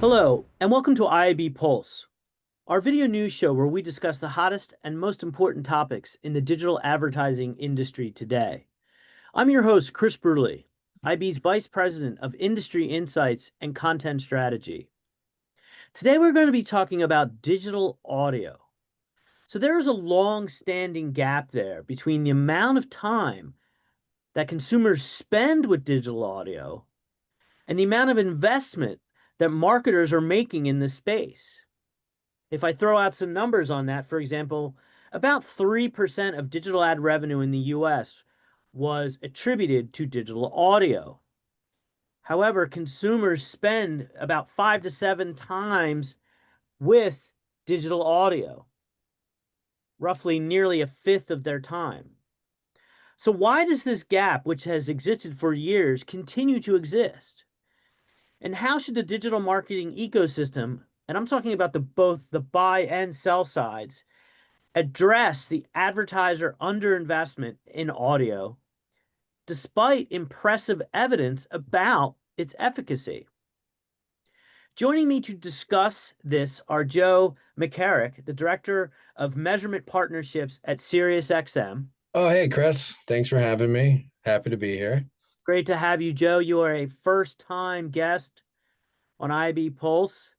Hello, and welcome to IAB Pulse, our video news show where we discuss the hottest and most important topics in the digital advertising industry today. I'm your host, Chris Bruderle, IAB's Vice President of Industry Insights and Content Strategy. Today, we're going to be talking about digital audio. So there is a long-standing gap there between the amount of time that consumers spend with digital audio and the amount of investment that marketers are making in this space. If I throw out some numbers on that, for example, about 3% of digital ad revenue in the US was attributed to digital audio. However, consumers spend about 5 to 7 times with digital audio, roughly nearly a fifth of their time. So why does this gap, which has existed for years, continue to exist? And how should the digital marketing ecosystem, and I'm talking about both the buy and sell sides, address the advertiser underinvestment in audio despite impressive evidence about its efficacy? Joining me to discuss this are Joe Macarak, the Director of Measurement Partnerships at SiriusXM. Oh, hey, Chris. Thanks for having me. Happy to be here. Great to have you, Joe. You are a first-time guest on IB Pulse.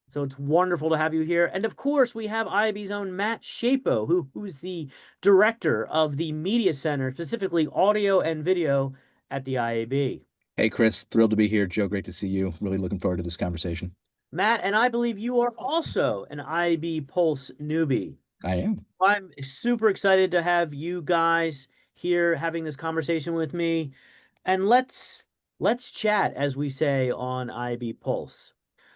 So it's wonderful to have you here. And of course, we have IAB's own Matt Shapo, who's the director of the Media Center, specifically audio and video at the IAB. Hey, Chris, thrilled to be here. Joe, great to see you. Really looking forward to this conversation. Matt, and I believe you are also an IAB Pulse newbie. I am. I'm super excited to have you guys here having this conversation with me. And let's chat, as we say on IAB Pulse.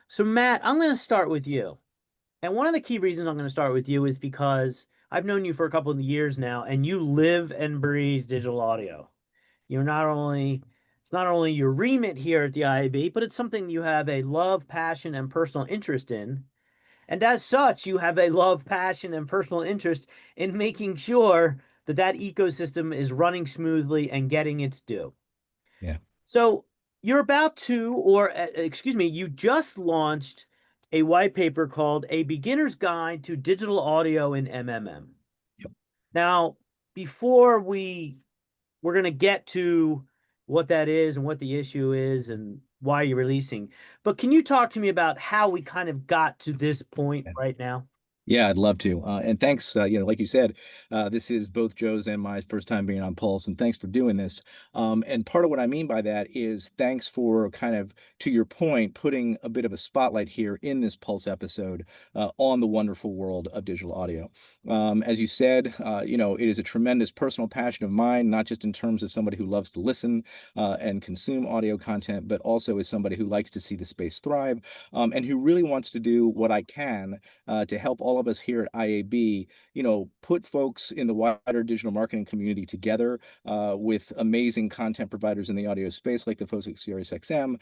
So Matt, I'm going to start with you. And one of the key reasons I'm going to start with you is because I've known you for a couple of years now, and you live and breathe digital audio. It's not only your remit here at the IAB, but it's something you have a love, passion, and personal interest in. And as such, you have a love, passion, and personal interest in making sure that that ecosystem is running smoothly and getting its due. Yeah. So you're about to, or excuse me, you just launched a white paper called A Beginner's Guide to Digital Audio in MMM. Yep. Now, before we're going to get to what that is and what the issue is and why you're releasing, but can you talk to me about how we kind of got to this point right now? Yeah, I'd love to. And thanks, like you said, this is both Joe's and my first time being on Pulse, and thanks for doing this. And part of what I mean by that is thanks for kind of, to your point, putting a bit of a spotlight here in this Pulse episode on the wonderful world of digital audio. As you said, it is a tremendous personal passion of mine, not just in terms of somebody who loves to listen and consume audio content, but also as somebody who likes to see the space thrive and who really wants to do what I can to help all of us here at IAB, put folks in the wider digital marketing community together with amazing content providers in the audio space, like the folks at SiriusXM,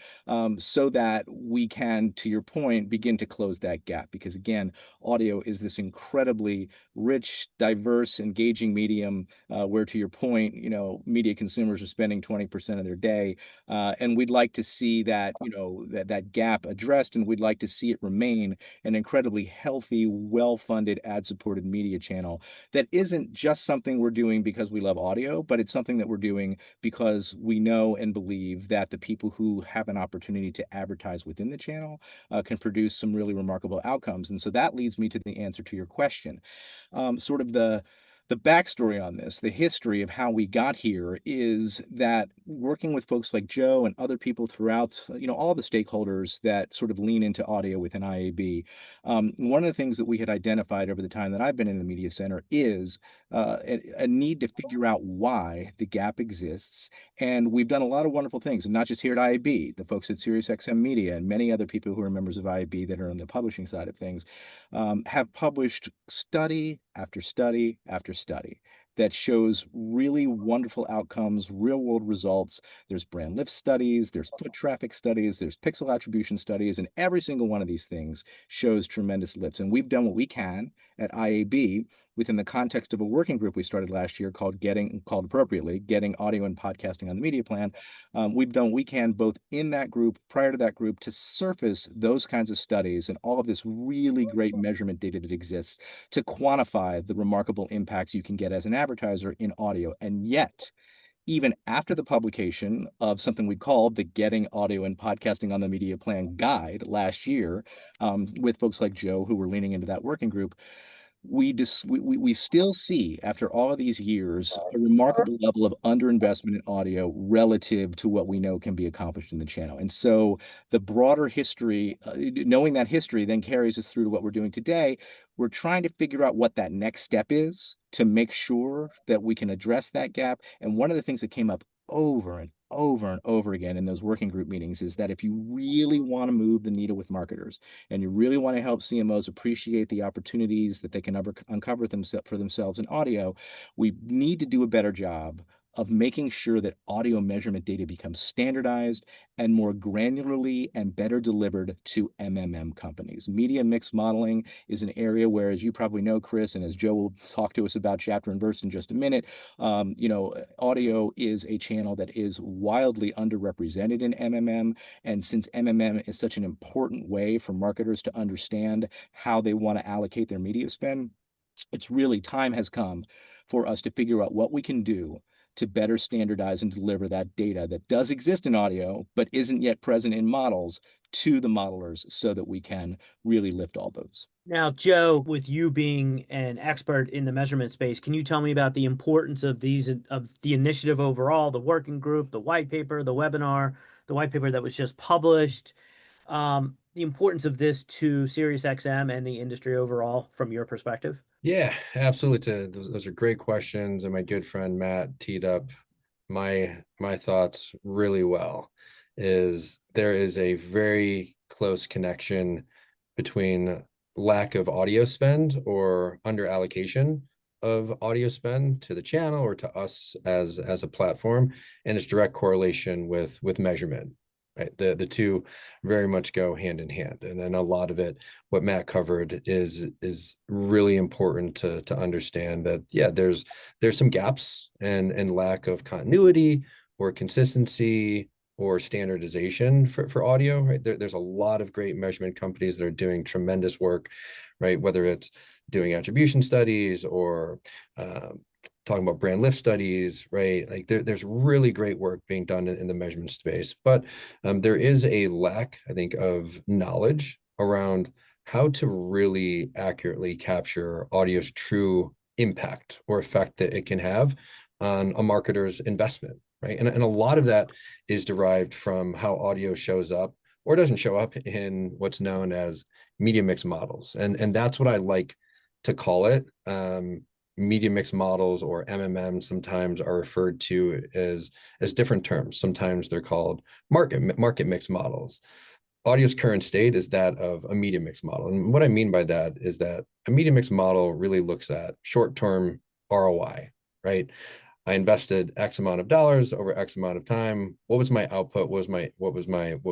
so that we can, to your point, begin to close that gap. Because again, audio is this incredibly rich, diverse, engaging medium where, to your point, media consumers are spending 20% of their day, and we'd like to see that, that gap addressed, and we'd like to see it remain an incredibly healthy, well-funded, ad-supported media channel that isn't just something we're doing because we love audio, but it's something that we're doing because we know and believe that the people who have an opportunity to advertise within the channel can produce some really remarkable outcomes. And so that leads me to the answer to your question. Sort of the backstory on this, the history of how we got here is that working with folks like Joe and other people throughout, all the stakeholders that sort of lean into audio within IAB, one of the things that we had identified over the time that I've been in the media center is a need to figure out why the gap exists. And we've done a lot of wonderful things, and not just here at IAB, the folks at SiriusXM Media and many other people who are members of IAB that are on the publishing side of things have published study after study after study that shows really wonderful outcomes, real world results. There's brand lift studies, there's foot traffic studies, there's pixel attribution studies, and every single one of these things shows tremendous lifts. And we've done what we can at IAB within the context of a working group we started last year called appropriately Getting Audio and Podcasting on the Media Plan. We've done we can both in that group, prior to that group, to surface those kinds of studies and all of this really great measurement data that exists to quantify the remarkable impacts you can get as an advertiser in audio. And yet, even after the publication of something we called the Getting Audio and Podcasting on the Media Plan Guide last year, with folks like Joe who were leaning into that working group, we still see, after all of these years, a remarkable level of underinvestment in audio relative to what we know can be accomplished in the channel. And so the broader history, knowing that history then carries us through to what we're doing today. We're trying to figure out what that next step is to make sure that we can address that gap. And one of the things that came up over and over and over again in those working group meetings is that if you really want to move the needle with marketers and you really want to help CMOs appreciate the opportunities that they can uncover for themselves in audio, we need to do a better job of making sure that audio measurement data becomes standardized and more granularly and better delivered to MMM companies. Media mix modeling is an area where, as you probably know, Chris, and as Joe will talk to us about chapter and verse in just a minute, audio is a channel that is wildly underrepresented in MMM. And since MMM is such an important way for marketers to understand how they want to allocate their media spend, it's really time has come for us to figure out what we can do to better standardize and deliver that data that does exist in audio, but isn't yet present in models to the modelers so that we can really lift all boats. Now, Joe, with you being an expert in the measurement space, can you tell me about the importance of of the initiative overall, the working group, the white paper, the webinar, the white paper that was just published, the importance of this to SiriusXM and the industry overall from your perspective? Yeah, absolutely. Those are great questions, and my good friend Matt teed up my thoughts really well. There is a very close connection between lack of audio spend or under allocation of audio spend to the channel or to us as a platform, and its direct correlation with measurement. Right, the two very much go hand in hand, and then a lot of it, what Matt covered, is really important to understand that there's some gaps and lack of continuity or consistency or standardization for audio. Right, there's a lot of great measurement companies that are doing tremendous work, right? Whether it's doing attribution studies or talking about brand lift studies, right? Like there's really great work being done in the measurement space, but there is a lack, I think, of knowledge around how to really accurately capture audio's true impact or effect that it can have on a marketer's investment, right? And a lot of that is derived from how audio shows up or doesn't show up in what's known as media mix models. And that's what I like to call it. Media mix models, or MMM, sometimes are referred to as different terms. Sometimes they're called market mix models. Audio's current state is that of a media mix model. And what I mean by that is that a media mix model really looks at short-term ROI, right? I invested X amount of dollars over X amount of time. What was my output? What was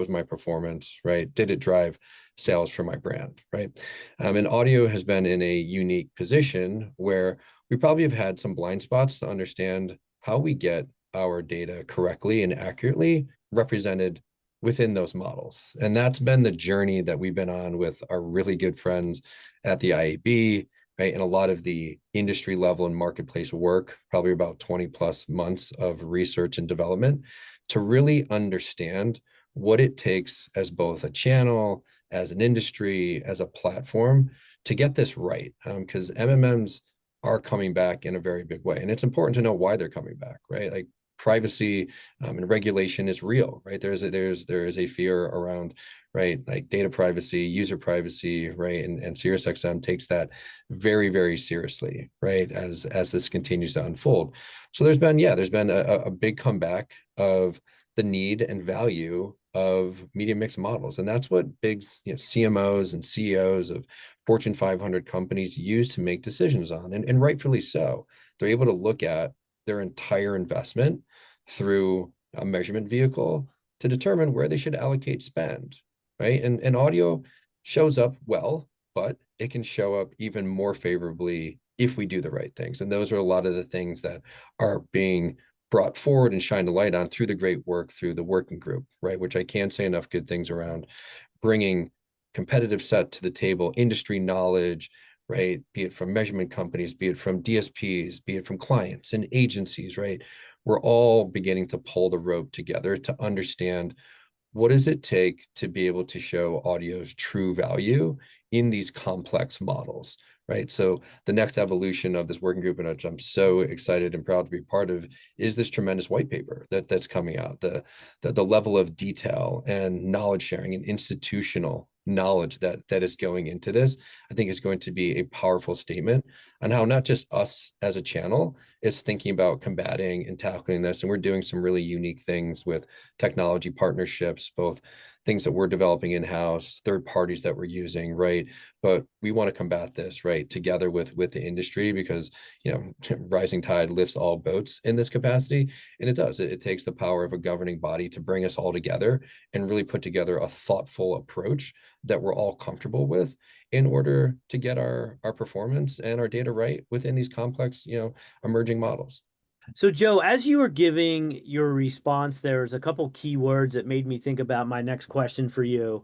my performance, right? Did it drive sales for my brand, right? And audio has been in a unique position where we probably have had some blind spots to understand how we get our data correctly and accurately represented within those models. And that's been the journey that we've been on with our really good friends at the IAB, right? And a lot of the industry level and marketplace work, probably about 20 plus months of research and development to really understand what it takes as both a channel, as an industry, as a platform to get this right. Because MMMs are coming back in a very big way. And it's important to know why they're coming back, right? Like privacy and regulation is real, right? There is a fear around, right, like data privacy, user privacy, right? And SiriusXM takes that very, very seriously, right? As this continues to unfold. So there's been a big comeback of the need and value of media mix models. And that's what big CMOs and CEOs of Fortune 500 companies use to make decisions on, and rightfully so. They're able to look at their entire investment through a measurement vehicle to determine where they should allocate spend, right? And audio shows up well, but it can show up even more favorably if we do the right things. And those are a lot of the things that are being brought forward and shined a light on through the great work through the working group, right? Which I can't say enough good things around bringing competitive set to the table, industry knowledge, right? Be it from measurement companies, be it from DSPs, be it from clients and agencies, right? We're all beginning to pull the rope together to understand what does it take to be able to show audio's true value in these complex models, right? So the next evolution of this working group, and which I'm so excited and proud to be part of, is this tremendous white paper that's coming out. The level of detail and knowledge sharing and institutional knowledge that is going into this, I think is going to be a powerful statement on how not just us as a channel is thinking about combating and tackling this. And we're doing some really unique things with technology partnerships, both things that we're developing in-house, third parties that we're using, right? But we want to combat this, right, together with the industry, because, you know, rising tide lifts all boats in this capacity. And it does. It takes the power of a governing body to bring us all together and really put together a thoughtful approach that we're all comfortable with in order to get our performance and our data right within these complex, you know, emerging models. So, Joe, as you were giving your response, there's a couple key words that made me think about my next question for you.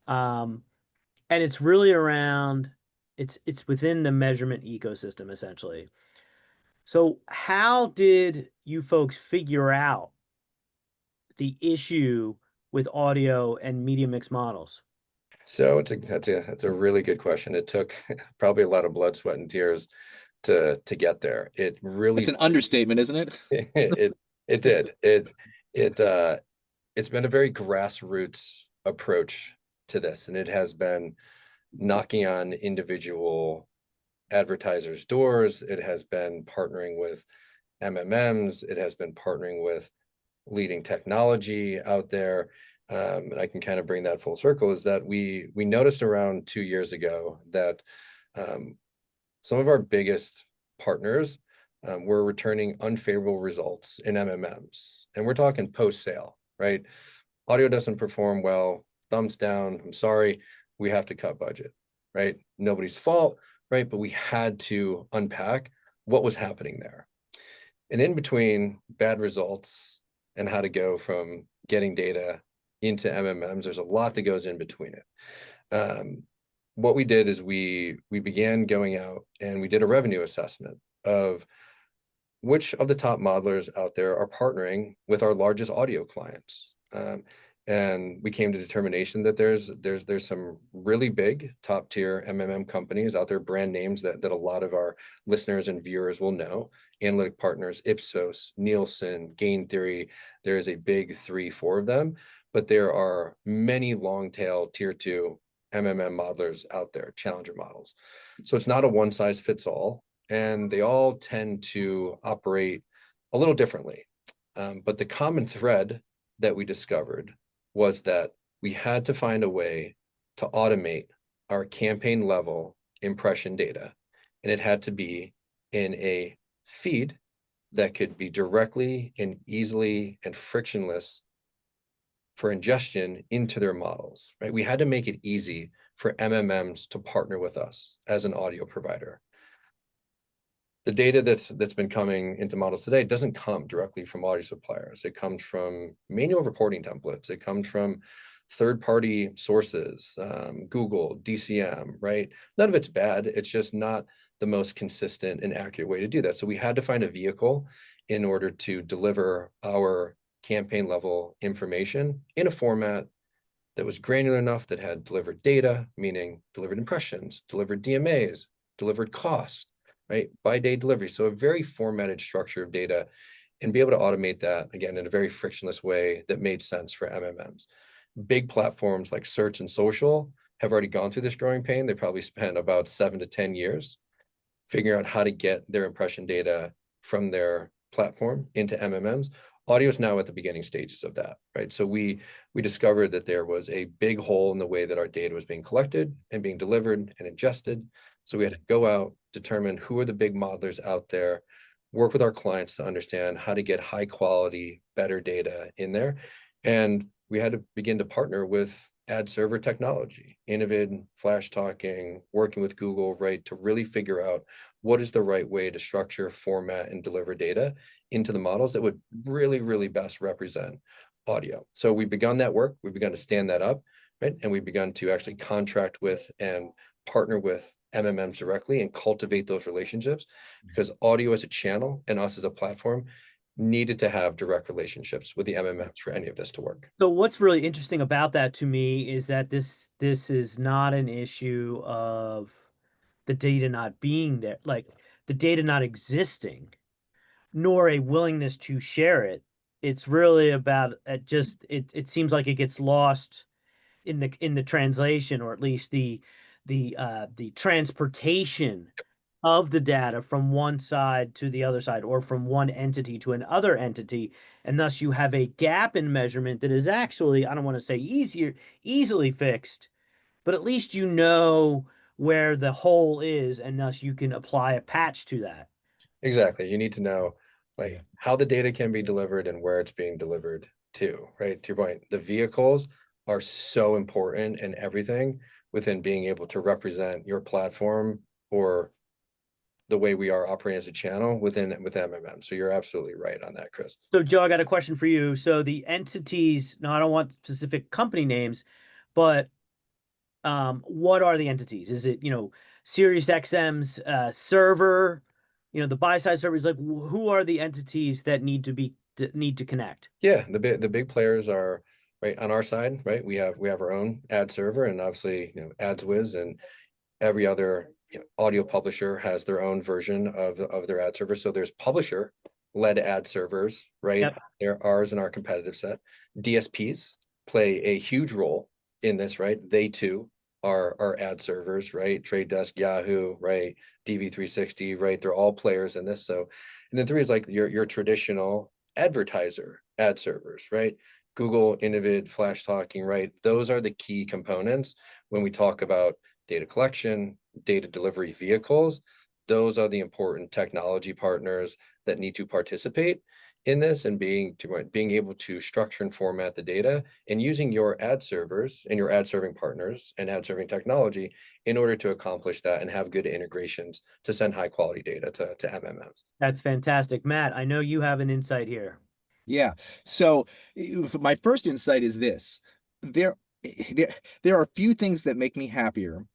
Um, and it's really around it's within the measurement ecosystem, essentially. So, how did you folks figure out the issue with audio and media mix models? So that's a really good question. It took probably a lot of blood, sweat, and tears to get there. It really That's an understatement, isn't it? it did. It's been a very grassroots approach to this, and it has been knocking on individual advertisers' doors. It has been partnering with MMMs. It has been partnering with leading technology out there. And I can kind of bring that full circle, is that we noticed around 2 years ago that some of our biggest partners were returning unfavorable results in MMMs. And we're talking post-sale, right? Audio doesn't perform well, thumbs down, I'm sorry, we have to cut budget, right? Nobody's fault, right? But we had to unpack what was happening there. And in between bad results and how to go from getting data into MMMs, there's a lot that goes in between it. What we did is we began going out and we did a revenue assessment of which of the top modelers out there are partnering with our largest audio clients. And we came to determination that there's some really big top tier MMM companies out there, brand names that a lot of our listeners and viewers will know. Analytic partners, Ipsos, Nielsen, Gain Theory. There is a big 3-4 of them, but there are many long tail tier 2 MMM modelers out there, challenger models. So it's not a one size fits all, and they all tend to operate a little differently. But the common thread that we discovered was that we had to find a way to automate our campaign level impression data. And it had to be in a feed that could be directly and easily and frictionless for ingestion into their models, right? We had to make it easy for MMMs to partner with us as an audio provider. The data that's been coming into models today doesn't come directly from audio suppliers. It comes from manual reporting templates. It comes from third-party sources, Google, DCM, right? None of it's bad. It's just not the most consistent and accurate way to do that. So we had to find a vehicle in order to deliver our campaign level information in a format that was granular enough, that had delivered data, meaning delivered impressions, delivered DMAs, delivered cost, right? By day delivery. So a very formatted structure of data, and be able to automate that again in a very frictionless way that made sense for MMMs. Big platforms like search and social have already gone through this growing pain. They probably spent about 7 to 10 years figuring out how to get their impression data from their platform into MMMs. Audio is now at the beginning stages of that, right? So we discovered that there was a big hole in the way that our data was being collected and being delivered and ingested. So we had to go out, determine who are the big modelers out there, work with our clients to understand how to get high quality, better data in there. And we had to begin to partner with ad server technology, Innovid, Flash Talking, working with Google, right, to really figure out what is the right way to structure, format, and deliver data into the models that would really, really best represent audio. So we've begun that work. We've begun to stand that up, right? And we've begun to actually contract with and partner with MMMs directly and cultivate those relationships, because audio as a channel and us as a platform needed to have direct relationships with the MMMs for any of this to work. So what's really interesting about that to me is that this is not an issue of the data not being there, like the data not existing, nor a willingness to share it. It's really about it seems like it gets lost in the translation, or at least the transportation of the data from one side to the other side, or from one entity to another entity, and thus you have a gap in measurement that is actually, I don't want to say easily fixed, but at least you know where the hole is, and thus you can apply a patch to that. Exactly. You need to know like Yeah. how the data can be delivered and where it's being delivered to, right? To your point, the vehicles are so important in everything within being able to represent your platform or the way we are operating as a channel with MMM. So you're absolutely right on that, Chris. So, Joe, I got a question for you. So the entities, now I don't want specific company names, but what are the entities? Is it, SiriusXM's server, the buy side servers? Like, who are the entities that need to connect? Yeah, the big players are right on our side, right? We have our own ad server, and obviously, AdsWiz and every other audio publisher has their own version of their ad server. So there's publisher led ad servers, right? Yep. There ours in our competitive set. DSPs play a huge role in this, right? They too are ad servers, right? Trade Desk, Yahoo, right? DV360, right? They're all players in this. So, and then three is like your traditional advertiser ad servers, right? Google, Innovid, Flash Talking, right? Those are the key components when we talk about data collection, data delivery vehicles. Those are the important technology partners that need to participate in this, and being able to structure and format the data and using your ad servers and your ad serving partners and ad serving technology in order to accomplish that and have good integrations to send high quality data to MMMs. That's fantastic. Matt, I know you have an insight here. Yeah. So my first insight is this. There, there, there are a few things that make me happier,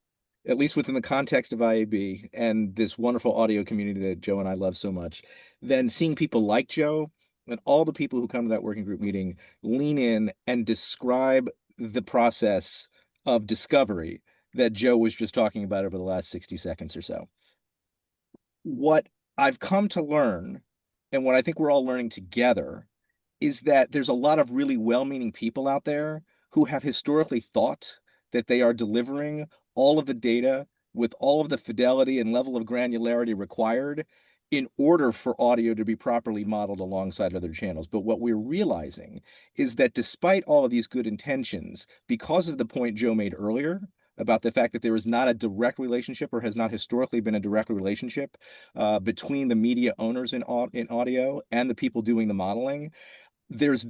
at least within the context of IAB and this wonderful audio community that Joe and I love so much, than seeing people like Joe and all the people who come to that working group meeting lean in and describe the process of discovery that Joe was just talking about over the last 60 seconds or so. What I've come to learn, and what I think we're all learning together, is that there's a lot of really well-meaning people out there who have historically thought that they are delivering all of the data with all of the fidelity and level of granularity required in order for audio to be properly modeled alongside other channels. But what we're realizing is that despite all of these good intentions, because of the point Joe made earlier about the fact that there is not a direct relationship, or has not historically been a direct relationship between the media owners in audio and the people doing the modeling,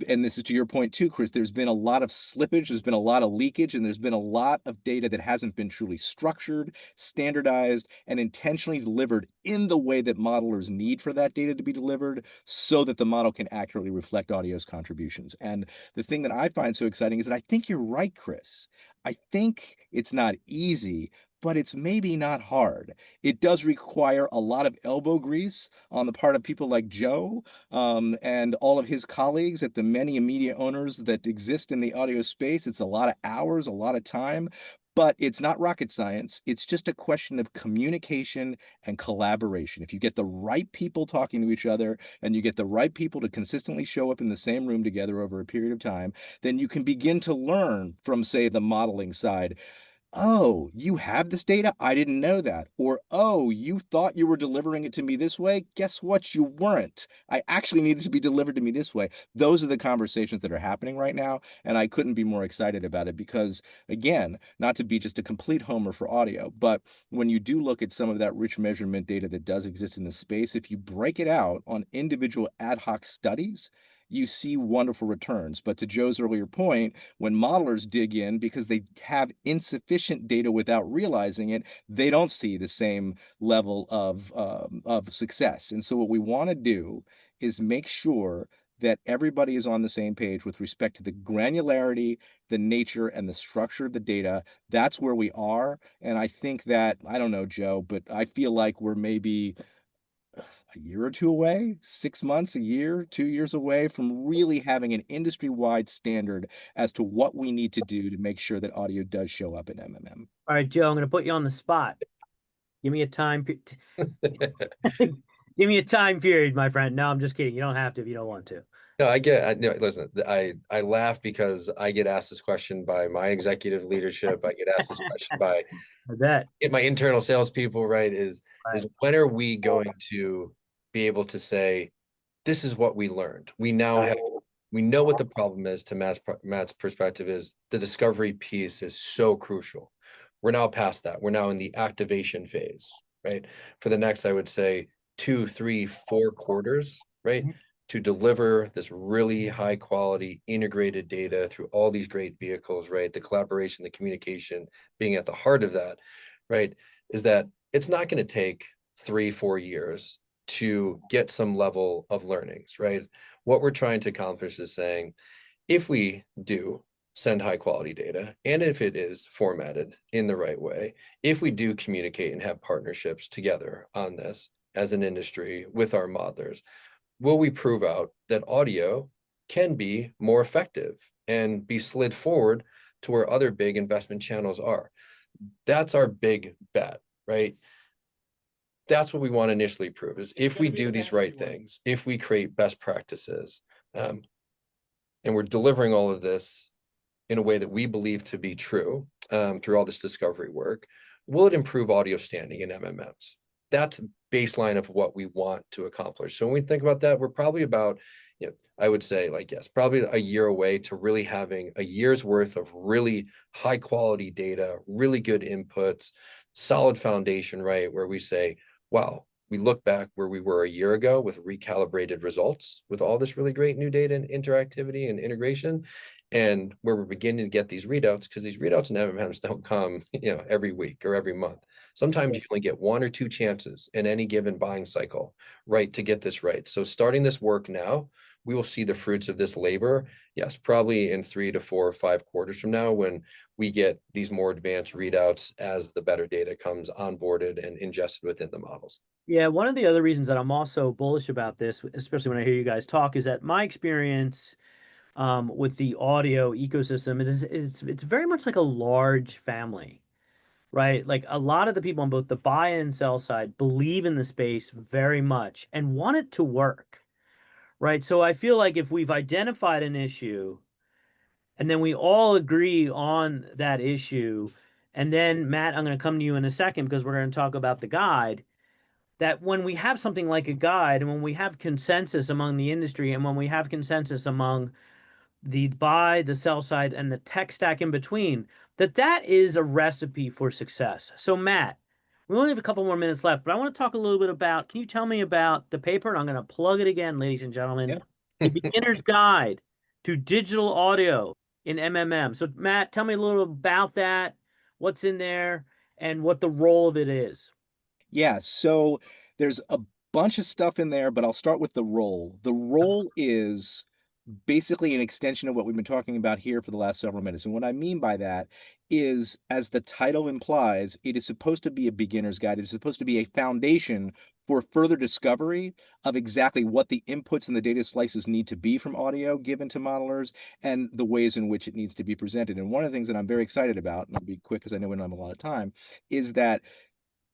and this is to your point too, Chris, there's been a lot of slippage, there's been a lot of leakage, and there's been a lot of data that hasn't been truly structured, standardized, and intentionally delivered in the way that modelers need for that data to be delivered so that the model can accurately reflect audio's contributions. And the thing that I find so exciting is that I think you're right, Chris. I think it's not easy, but it's maybe not hard. It does require a lot of elbow grease on the part of people like Joe, and all of his colleagues at the many media owners that exist in the audio space. It's a lot of hours, a lot of time, but it's not rocket science. It's just a question of communication and collaboration. If you get the right people talking to each other and you get the right people to consistently show up in the same room together over a period of time, then you can begin to learn from, say, the modeling side. Oh, you have this data? I didn't know that. Or, oh, you thought you were delivering it to me this way? Guess what? You weren't. I actually needed to be delivered to me this way. Those are the conversations that are happening right now. And I couldn't be more excited about it because, again, not to be just a complete homer for audio, but when you do look at some of that rich measurement data that does exist in the space, if you break it out on individual ad hoc studies, you see wonderful returns. But to Joe's earlier point, when modelers dig in because they have insufficient data without realizing it, they don't see the same level of success. And so what we want to do is make sure that everybody is on the same page with respect to the granularity, the nature, and the structure of the data. That's where we are. And I think that, I don't know, Joe, but I feel like we're maybe a year or two away, 6 months, a year, 2 years away from really having an industry-wide standard as to what we need to do to make sure that audio does show up in MMM. All right, Joe, I'm going to put you on the spot. Give me a time. Give me a time period, my friend. No, I'm just kidding. You don't have to if you don't want to. No, no, listen, I laugh because I get asked this question by my executive leadership. I get asked this question by I bet. my internal salespeople, right? Is Right. when are we going to be able to say, this is what we learned. We now have, we know what the problem is. To Matt's perspective is the discovery piece is so crucial. We're now past that. We're now in the activation phase, right? For the next, I would say 2, 3, 4 quarters, right? To deliver this really high quality integrated data through all these great vehicles, right? The collaboration, the communication being at the heart of that, right? Is that it's not going to take 3, 4 years to get some level of learnings, right? What we're trying to accomplish is saying, if we do send high quality data, and if it is formatted in the right way, if we do communicate and have partnerships together on this as an industry with our modelers, will we prove out that audio can be more effective and be slid forward to where other big investment channels are? That's our big bet, right? That's what we want to initially prove is if we do these right things, if we create best practices, and we're delivering all of this in a way that we believe to be true through all this discovery work, will it improve audio standing in MMMs? That's baseline of what we want to accomplish. So when we think about that, we're probably about, I would say yes, probably a year away to really having a year's worth of really high quality data, really good inputs, solid foundation, right? Where we say, wow, we look back where we were a year ago with recalibrated results with all this really great new data and interactivity and integration, and where we're beginning to get these readouts, because these readouts in MMMs don't come, every week or every month. Sometimes you only get 1 or 2 chances in any given buying cycle, right, to get this right. So starting this work now, we will see the fruits of this labor, yes, probably in 3 to 4 or 5 quarters from now, when we get these more advanced readouts as the better data comes onboarded and ingested within the models. Yeah, one of the other reasons that I'm also bullish about this, especially when I hear you guys talk, is that my experience with the audio ecosystem it's very much like a large family, right? Like a lot of the people on both the buy and sell side believe in the space very much and want it to work, right? So I feel like if we've identified an issue and then we all agree on that issue, and then Matt, I'm going to come to you in a second because we're going to talk about the guide, that when we have something like a guide and when we have consensus among the industry and when we have consensus among the buy, the sell side, and the tech stack in between, that is a recipe for success. So Matt, we only have a couple more minutes left, but I want to talk a little bit about, can you tell me about the paper? And I'm going to plug it again, ladies and gentlemen. Yeah. A Beginner's Guide to Digital Audio in MMM. So Matt, tell me a little about that, what's in there, and what the role of it is. Yeah, so there's a bunch of stuff in there, but I'll start with the role. The role is basically an extension of what we've been talking about here for the last several minutes. And what I mean by that is, as the title implies, it is supposed to be a beginner's guide. It is supposed to be a foundation for further discovery of exactly what the inputs and the data slices need to be from audio given to modelers and the ways in which it needs to be presented. And one of the things that I'm very excited about, and I'll be quick because I know we don't have a lot of time, is that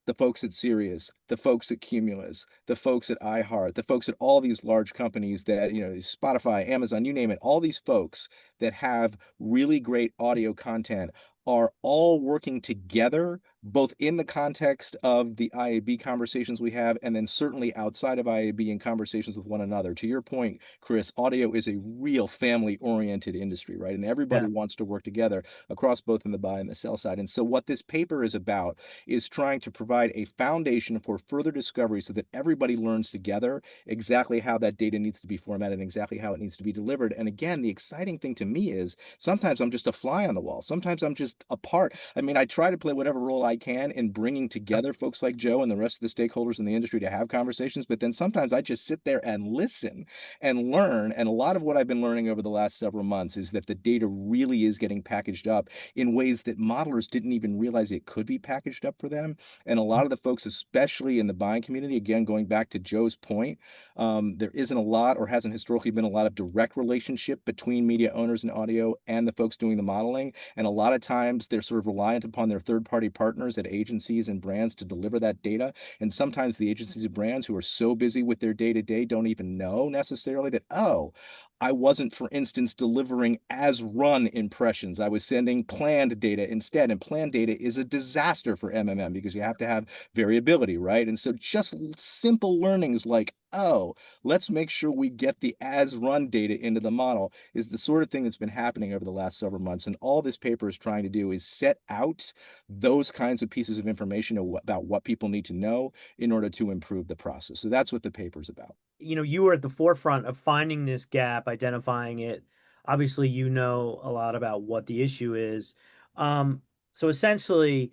the folks at Sirius, the folks at Cumulus, the folks at iHeart, the folks at all these large companies that, Spotify, Amazon, you name it, all these folks that have really great audio content are all working together both in the context of the IAB conversations we have, and then certainly outside of IAB in conversations with one another. To your point, Chris, audio is a real family-oriented industry, right? And everybody Yeah. wants to work together across both in the buy and the sell side. And so what this paper is about is trying to provide a foundation for further discovery so that everybody learns together exactly how that data needs to be formatted and exactly how it needs to be delivered. And again, the exciting thing to me is sometimes I'm just a fly on the wall. Sometimes I'm just a part. I mean, I try to play whatever role I can in bringing together folks like Joe and the rest of the stakeholders in the industry to have conversations, but then sometimes I just sit there and listen and learn. And a lot of what I've been learning over the last several months is that the data really is getting packaged up in ways that modelers didn't even realize it could be packaged up for them. And a lot of the folks, especially in the buying community, again, going back to Joe's point, there isn't a lot or hasn't historically been a lot of direct relationship between media owners and audio and the folks doing the modeling. And a lot of times they're sort of reliant upon their third-party partners at agencies and brands to deliver that data. And sometimes the agencies and brands who are so busy with their day-to-day don't even know necessarily that, oh, I wasn't, for instance, delivering as run impressions. I was sending planned data instead. And planned data is a disaster for MMM because you have to have variability, right? And so just simple learnings like, oh, let's make sure we get the as run data into the model is the sort of thing that's been happening over the last several months. And all this paper is trying to do is set out those kinds of pieces of information about what people need to know in order to improve the process. So that's what the paper is about. You were at the forefront of finding this gap, identifying it. Obviously, you know a lot about what the issue is. So essentially,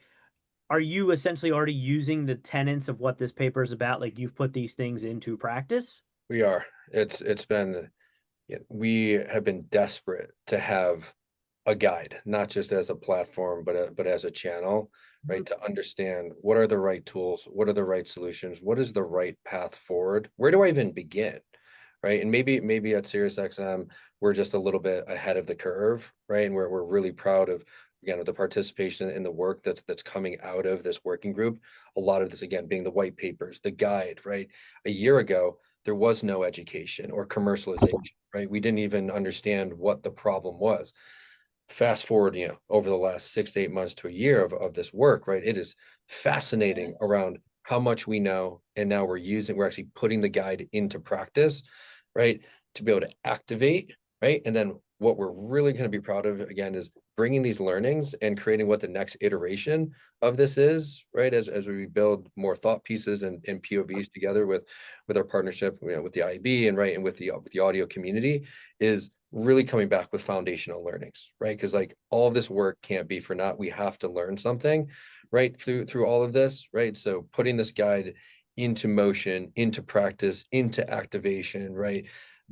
are you essentially already using the tenets of what this paper is about? Like you've put these things into practice? We are. It's been, we have been desperate to have a guide, not just as a platform, but as a channel, right? To understand what are the right tools, what are the right solutions, what is the right path forward? Where do I even begin? Right. And maybe at SiriusXM, we're just a little bit ahead of the curve, right? And we're really proud of, again, of the participation in the work that's coming out of this working group. A lot of this, again, being the white papers, the guide, right? A year ago, there was no education or commercialization, right? We didn't even understand what the problem was. Fast forward, over the last 6 to 8 months to a year of this work, right? It is fascinating around how much we know. And now we're actually putting the guide into practice, right? To be able to activate, right? And then what we're really going to be proud of, again, is bringing these learnings and creating what the next iteration of this is, right? As we build more thought pieces and POVs together with our partnership, with the IB and right, and with the audio community, is really coming back with foundational learnings, right? Because like all of this work can't be for naught. We have to learn something, right? Through all of this, right? So putting this guide into motion, into practice, into activation, right?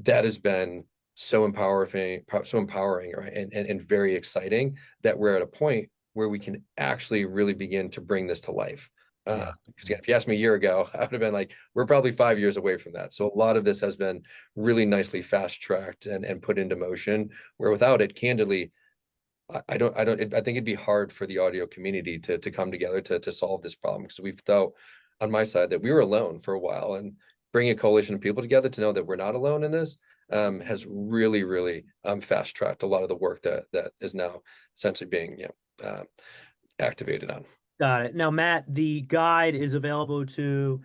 That has been so empowering, right? And very exciting that we're at a point where we can actually really begin to bring this to life. Because again, if you asked me a year ago, I would have been like, we're probably 5 years away from that. So a lot of this has been really nicely fast tracked and put into motion, where without it, candidly, I think it'd be hard for the audio community to come together to solve this problem, because we've felt on my side that we were alone for a while, and bringing a coalition of people together to know that we're not alone in this has really fast tracked a lot of the work that is now essentially being activated on. Got it. Now, Matt, the guide is available to,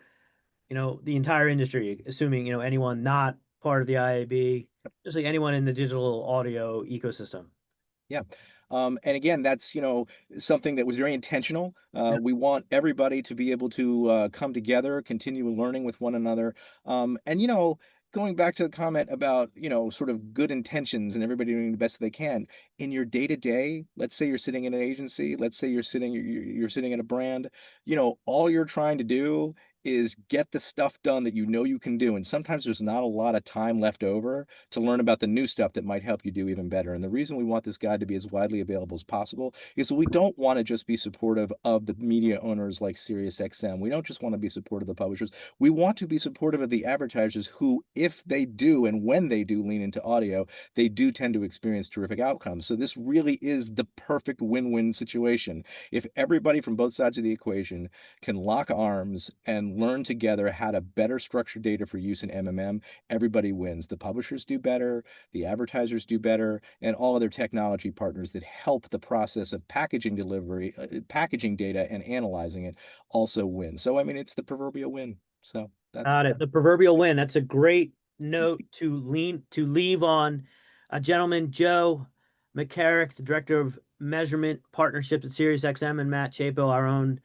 the entire industry, assuming, anyone not part of the IAB, just like anyone in the digital audio ecosystem. Yeah. And again, that's, something that was very intentional. We want everybody to be able to come together, continue learning with one another. And, going back to the comment about, sort of good intentions and everybody doing the best they can in your day to day, let's say you're sitting in an agency, let's say you're sitting in a brand, all you're trying to do is get the stuff done that you can do. And sometimes there's not a lot of time left over to learn about the new stuff that might help you do even better. And the reason we want this guide to be as widely available as possible is we don't want to just be supportive of the media owners like SiriusXM. We don't just want to be supportive of the publishers. We want to be supportive of the advertisers who, if they do and when they do lean into audio, they do tend to experience terrific outcomes. So this really is the perfect win-win situation. If everybody from both sides of the equation can lock arms and learn together how to better structure data for use in MMM, everybody wins. The publishers do better, the advertisers do better, and all other technology partners that help the process of packaging delivery, packaging data and analyzing it also win. So, I mean, it's the proverbial win. So that's Got it. The proverbial win. That's a great note to leave on. Gentlemen, Joe Macarak, the director of measurement partnerships at SiriusXM, and Matt Shapo, our own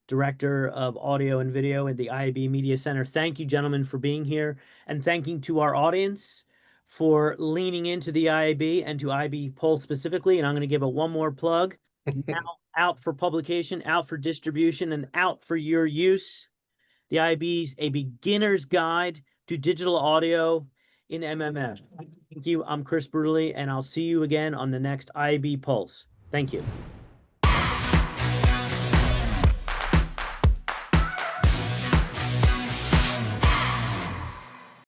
director of audio and video at the IAB Media Center. Thank you, gentlemen, for being here, and thanking to our audience for leaning into the IAB and to IAB Pulse specifically. And I'm going to give it one more plug. Now out for publication, out for distribution, and out for your use. The IAB's A Beginner's Guide to Digital Audio in MMM. Thank you. I'm Chris Bruderle, and I'll see you again on the next IAB Pulse. Thank you.